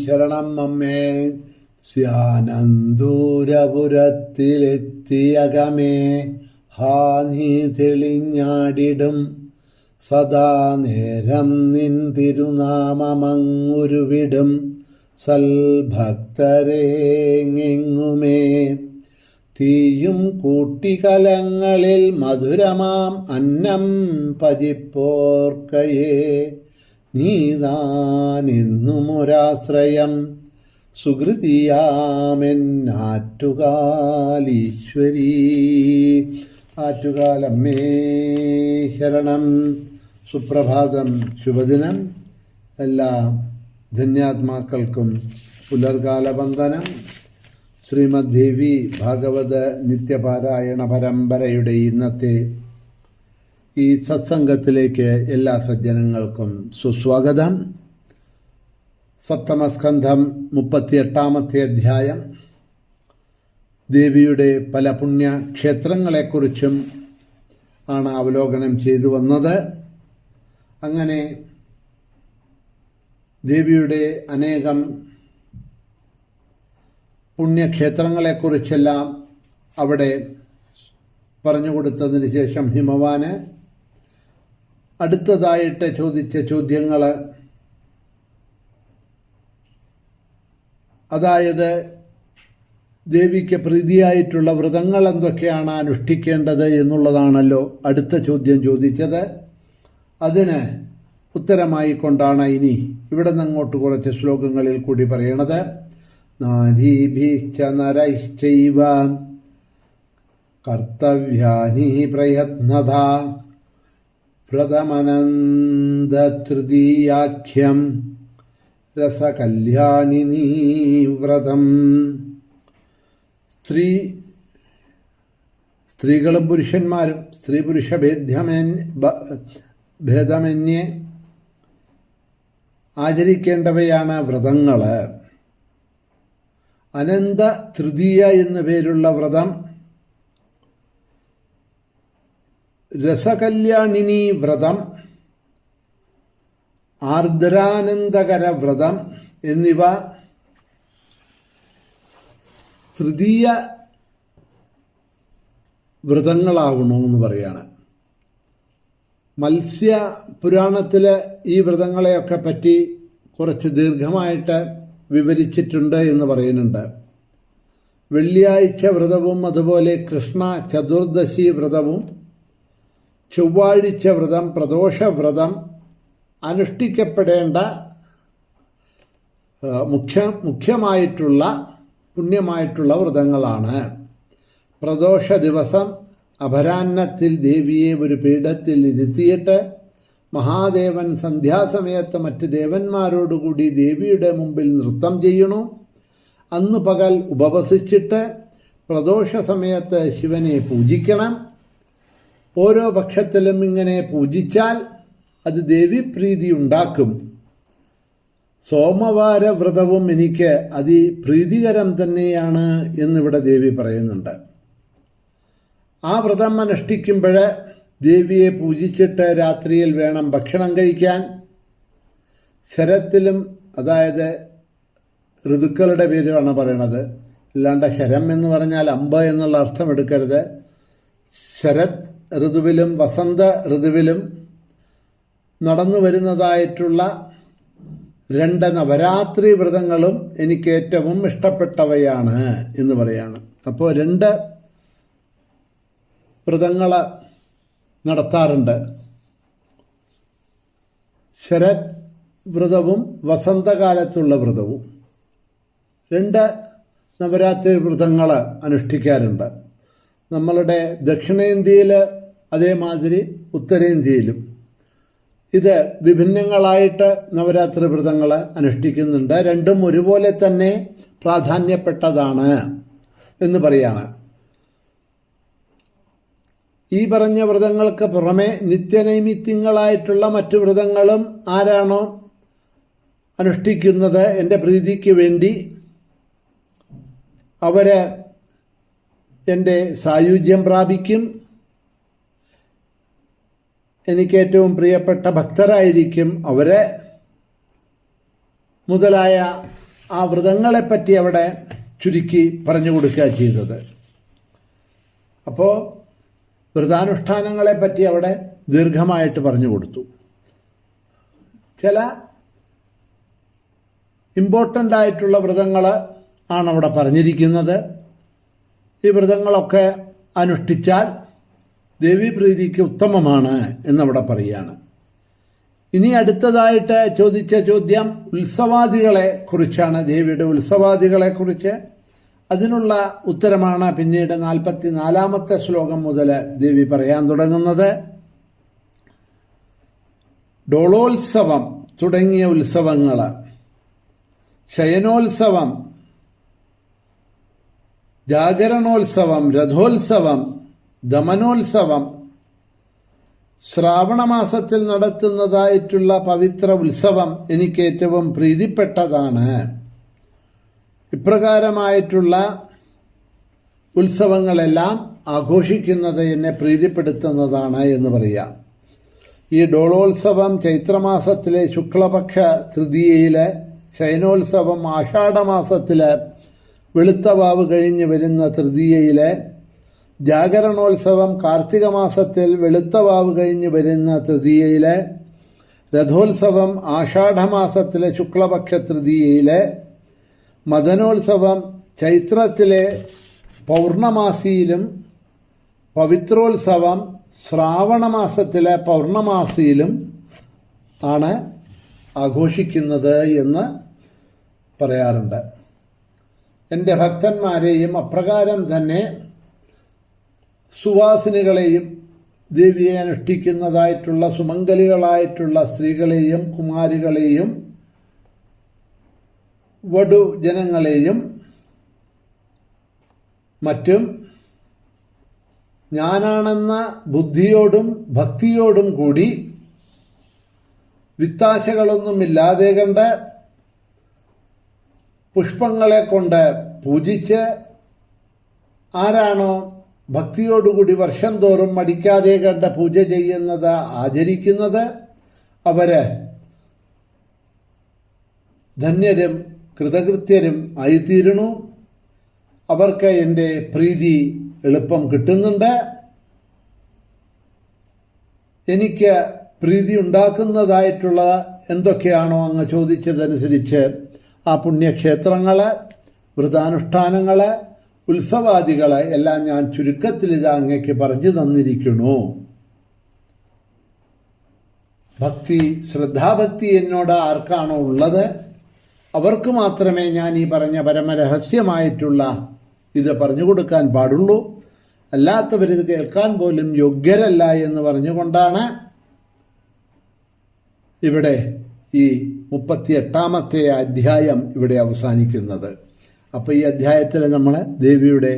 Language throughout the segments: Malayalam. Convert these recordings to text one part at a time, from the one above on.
ശരണം അമ്മേ സ്യാനന്തൂരപുരത്തിലെത്തിയകമേ ഹാ നീ തെളിഞ്ഞാടിടും സദാ നേരം നിൻ തിരുനാമമങ്ങുരുവിടും സൽഭക്തരേങ്ങെങ്ങുമേ തീയും കൂട്ടികലങ്ങളിൽ മധുരമാം അന്നം പതിപ്പോർക്കയേ നീതാനെന്നുമൊരാശ്രയം സുഹൃതിയാമെന്നാറ്റുകാലീശ്വരീ. ആറ്റുകാലമ്മേ ശരണം. സുപ്രഭാതം, ശുഭദിനം. എല്ലാ ധന്യാത്മാക്കൾക്കും പുലർകാല വന്ദനം. ശ്രീമദ് ദേവി ഭാഗവത നിത്യപാരായണ പരമ്പരയുടെ ഇന്നത്തെ ഈ സത്സംഗത്തിലേക്ക് എല്ലാ സജ്ജനങ്ങൾക്കും സുസ്വാഗതം. സപ്തമസ്കന്ധം 38-ാമത്തെ അധ്യായം. ദേവിയുടെ പല പുണ്യക്ഷേത്രങ്ങളെക്കുറിച്ചും ആണ് അവലോകനം ചെയ്തു വന്നത്. അങ്ങനെ ദേവിയുടെ അനേകം പുണ്യക്ഷേത്രങ്ങളെക്കുറിച്ചെല്ലാം അവിടെ പറഞ്ഞുകൊടുത്തതിന് ശേഷം ഹിമവാന് അടുത്തതായിട്ട് ചോദിച്ച ചോദ്യങ്ങൾ, അതായത് ദേവിക്ക് പ്രീതിയായിട്ടുള്ള വ്രതങ്ങൾ എന്തൊക്കെയാണ് അനുഷ്ഠിക്കേണ്ടത് എന്നുള്ളതാണല്ലോ അടുത്ത ചോദ്യം ചോദിച്ചത്. അതിന് ഉത്തരമായി കൊണ്ടാണ് ഇനി ഇവിടെ നിന്ന് അങ്ങോട്ട് കുറച്ച് ശ്ലോകങ്ങളിൽ കൂടി പറയണത്. നാരീഭിശ്ച നരൈശ്ചൈവ കർത്തവ്യാനി പ്രയത്നതാ വ്രതമനന്തതൃതീയാഖ്യം രസകല്യാണിനീ വ്രതം. സ്ത്രീകളും പുരുഷന്മാരും സ്ത്രീ പുരുഷ ഭേദമന്യേ ആചരിക്കേണ്ടവയാണ് വ്രതങ്ങൾ. അനന്ത തൃതീയ എന്നു പേരുള്ള വ്രതം, രസകല്യാണിനി വ്രതം, ആർദ്രാനന്ദകര വ്രതം എന്നിവ തൃതീയ വ്രതങ്ങളാകണമെന്ന് പറയാണ്. മത്സ്യ പുരാണത്തിൽ ഈ വ്രതങ്ങളെയൊക്കെ പറ്റി കുറച്ച് ദീർഘമായിട്ട് വിവരിച്ചിട്ടുണ്ട് എന്ന് പറയുന്നുണ്ട്. വെള്ളിയാഴ്ച വ്രതവും അതുപോലെ കൃഷ്ണ ചതുർദശി വ്രതവും ചൊവ്വാഴ്ച വ്രതം, പ്രദോഷവ്രതം അനുഷ്ഠിക്കപ്പെടേണ്ട മുഖ്യമായിട്ടുള്ള പുണ്യമായിട്ടുള്ള വ്രതങ്ങളാണ്. പ്രദോഷ ദിവസം അപരാഹ്നത്തിൽ ദേവിയെ ഒരു പീഠത്തിൽ ഇരുത്തിയിട്ട് മഹാദേവൻ സന്ധ്യാസമയത്ത് മറ്റ് ദേവന്മാരോടുകൂടി ദേവിയുടെ മുമ്പിൽ നൃത്തം ചെയ്യണു. അന്ന് പകൽ ഉപവസിച്ചിട്ട് പ്രദോഷ സമയത്ത് ശിവനെ പൂജിക്കണം. ഓരോ പക്ഷത്തിലും ഇങ്ങനെ പൂജിച്ചാൽ അത് ദേവീപ്രീതി ഉണ്ടാക്കും. സോമവാര വ്രതവും എനിക്ക് അതിപ്രീതികരം തന്നെയാണ് എന്നിവിടെ ദേവി പറയുന്നുണ്ട്. ആ വ്രതം അനുഷ്ഠിക്കുമ്പോൾ ദേവിയെ പൂജിച്ചിട്ട് രാത്രിയിൽ വേണം ഭക്ഷണം കഴിക്കാൻ. ശരത്തിലും, അതായത് ഋതുക്കളുടെ പേരുമാണ് പറയണത്, അല്ലാണ്ട് ശരം എന്ന് പറഞ്ഞാൽ അമ്പ് എന്നുള്ള അർത്ഥം എടുക്കരുത്. ശരത് ഋതുവിലും വസന്ത ഋതുവിലും നടന്നു വരുന്നതായിട്ടുള്ള 2 നവരാത്രി വ്രതങ്ങളും എനിക്ക് ഏറ്റവും ഇഷ്ടപ്പെട്ടവയാണ് എന്ന് പറയാണ്. അപ്പോൾ 2 വ്രതങ്ങൾ നടത്താറുണ്ട്. ശരത് വ്രതവും വസന്തകാലത്തുള്ള വ്രതവും. 2 നവരാത്രി വ്രതങ്ങൾ അനുഷ്ഠിക്കാറുണ്ട്. നമ്മളുടെ ദക്ഷിണേന്ത്യയിൽ അതേമാതിരി ഉത്തരേന്ത്യയിലും ഇത് വിഭിന്നങ്ങളായിട്ട് നവരാത്രി വ്രതങ്ങൾ അനുഷ്ഠിക്കുന്നുണ്ട്. രണ്ടും ഒരുപോലെ തന്നെ പ്രാധാന്യപ്പെട്ടതാണ് എന്ന് പറയാണ്. ഈ പറഞ്ഞ വ്രതങ്ങൾക്ക് പുറമെ നിത്യനൈമിത്യങ്ങളായിട്ടുള്ള മറ്റു വ്രതങ്ങളും ആരാണോ അനുഷ്ഠിക്കുന്നത് എൻ്റെ പ്രീതിക്ക് വേണ്ടി, അവര് എൻ്റെ സായുജ്യം പ്രാപിക്കും. എനിക്ക് ഏറ്റവും പ്രിയപ്പെട്ട ഭക്തരായിരിക്കും അവരെ. മുതലായ ആ വ്രതങ്ങളെപ്പറ്റി അവിടെ ചുരുക്കി പറഞ്ഞു കൊടുക്കുക ചെയ്തത്. അപ്പോൾ വ്രതാനുഷ്ഠാനങ്ങളെപ്പറ്റി അവിടെ ദീർഘമായിട്ട് പറഞ്ഞു കൊടുത്തു. ചില ഇമ്പോർട്ടൻ്റ് ആയിട്ടുള്ള വ്രതങ്ങൾ ആണ് അവിടെ പറഞ്ഞിരിക്കുന്നത്. ഈ വ്രതങ്ങളൊക്കെ അനുഷ്ഠിച്ചാൽ ദേവീപ്രീതിക്ക് ഉത്തമമാണ് എന്നവിടെ പറയുകയാണ്. ഇനി അടുത്തതായിട്ട് ചോദിച്ച ചോദ്യം ഉത്സവാദികളെ കുറിച്ചാണ്, ദേവിയുടെ ഉത്സവാദികളെ കുറിച്ച്. അതിനുള്ള ഉത്തരമാണ് പിന്നീട് 44-ാമത്തെ ശ്ലോകം മുതൽ ദേവി പറയാൻ തുടങ്ങുന്നത്. ഡോളോത്സവം തുടങ്ങിയ ഉത്സവങ്ങൾ, ശയനോത്സവം, ജാഗരണോത്സവം, രഥോത്സവം, ദമനോത്സവം, ശ്രാവണമാസത്തിൽ നടത്തുന്നതായിട്ടുള്ള പവിത്ര ഉത്സവം എനിക്ക് ഏറ്റവും പ്രീതിപ്പെട്ടതാണ്. ഇപ്രകാരമായിട്ടുള്ള ഉത്സവങ്ങളെല്ലാം ആഘോഷിക്കുന്നത് എന്നെ പ്രീതിപ്പെടുത്തുന്നതാണ് എന്ന് പറയാം. ഈ ഡോളോത്സവം ചൈത്രമാസത്തിലെ ശുക്ലപക്ഷ തൃതീയയിലെ, ശയനോത്സവം ആഷാഢമാസത്തിലെ വെളുത്ത വാവ് കഴിഞ്ഞ് വരുന്ന തൃതീയയിലെ, ജാഗരണോത്സവം കാർത്തിക മാസത്തിൽ വെളുത്ത വാവ് കഴിഞ്ഞ് വരുന്ന തൃതീയയിലെ, രഥോത്സവം ആഷാഢമാസത്തിലെ ശുക്ലപക്ഷ തൃതീയയിലെ, മദനോത്സവം ചൈത്രത്തിലെ പൗർണമാസിയിലും, പവിത്രോത്സവം ശ്രാവണമാസത്തിലെ പൗർണമാസിയിലും ആണ് ആഘോഷിക്കുന്നത് എന്ന് പറയാറുണ്ട്. എൻ്റെ ഭക്തന്മാരെയും അപ്രകാരം തന്നെ സുവാസിനികളെയും ദേവിയെ അനുഷ്ഠിക്കുന്നതായിട്ടുള്ള സുമംഗലികളായിട്ടുള്ള സ്ത്രീകളെയും കുമാരികളെയും വധുജനങ്ങളെയും മറ്റും ഞാനാണെന്ന ബുദ്ധിയോടും ഭക്തിയോടും കൂടി വിത്താശകളൊന്നുമില്ലാതെ കണ്ട് പുഷ്പങ്ങളെ കൊണ്ട് പൂജിച്ച് ആരാണോ ഭക്തിയോടുകൂടി വർഷം തോറും മടിക്കാതെ കണ്ട് പൂജ ചെയ്യുന്നത്, ആചരിക്കുന്നത്, അവര് ധന്യരും കൃതകൃത്യരും ആയിത്തീരണു. അവർക്ക് എൻ്റെ പ്രീതി എളുപ്പം കിട്ടുന്നുണ്ട്. എനിക്ക് പ്രീതി ഉണ്ടാക്കുന്നതായിട്ടുള്ള എന്തൊക്കെയാണോ അങ്ങ് ചോദിച്ചതനുസരിച്ച് ആ പുണ്യക്ഷേത്രങ്ങൾ, വ്രതാനുഷ്ഠാനങ്ങൾ, ഉത്സവാദികൾ എല്ലാം ഞാൻ ചുരുക്കത്തിൽ ഇത് അങ്ങേക്ക് പറഞ്ഞു തന്നിരിക്കുന്നു. ഭക്തി, ശ്രദ്ധാഭക്തി എന്നോട് ആർക്കാണോ ഉള്ളത് അവർക്ക് മാത്രമേ ഞാൻ ഈ പറഞ്ഞ പരമരഹസ്യമായിട്ടുള്ള ഇത് പറഞ്ഞു കൊടുക്കാൻ പാടുള്ളൂ. അല്ലാത്തവരിത് കേൾക്കാൻ പോലും യോഗ്യരല്ല എന്ന് പറഞ്ഞുകൊണ്ടാണ് ഇവിടെ ഈ 38-ാമത്തെ അധ്യായം ഇവിടെ അവസാനിക്കുന്നത്. അപ്പോൾ ഈ അധ്യായത്തിൽ നമ്മൾ ദേവിയുടെ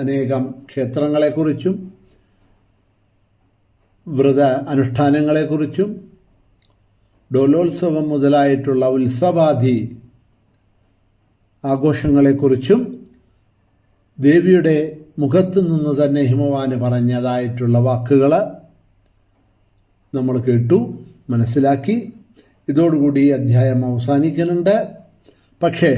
അനേകം ക്ഷേത്രങ്ങളെക്കുറിച്ചും വ്രത അനുഷ്ഠാനങ്ങളെക്കുറിച്ചും ഡോലോത്സവം മുതലായിട്ടുള്ള ഉത്സവാദി ആഘോഷങ്ങളെക്കുറിച്ചും ദേവിയുടെ മുഖത്തു നിന്ന് തന്നെ ഹിമവാന് പറഞ്ഞതായിട്ടുള്ള വാക്കുകൾ നമ്മൾ കേട്ടു, മനസ്സിലാക്കി. ഇതോടുകൂടി ഈ അധ്യായം അവസാനിക്കുന്നുണ്ട്. പക്ഷേ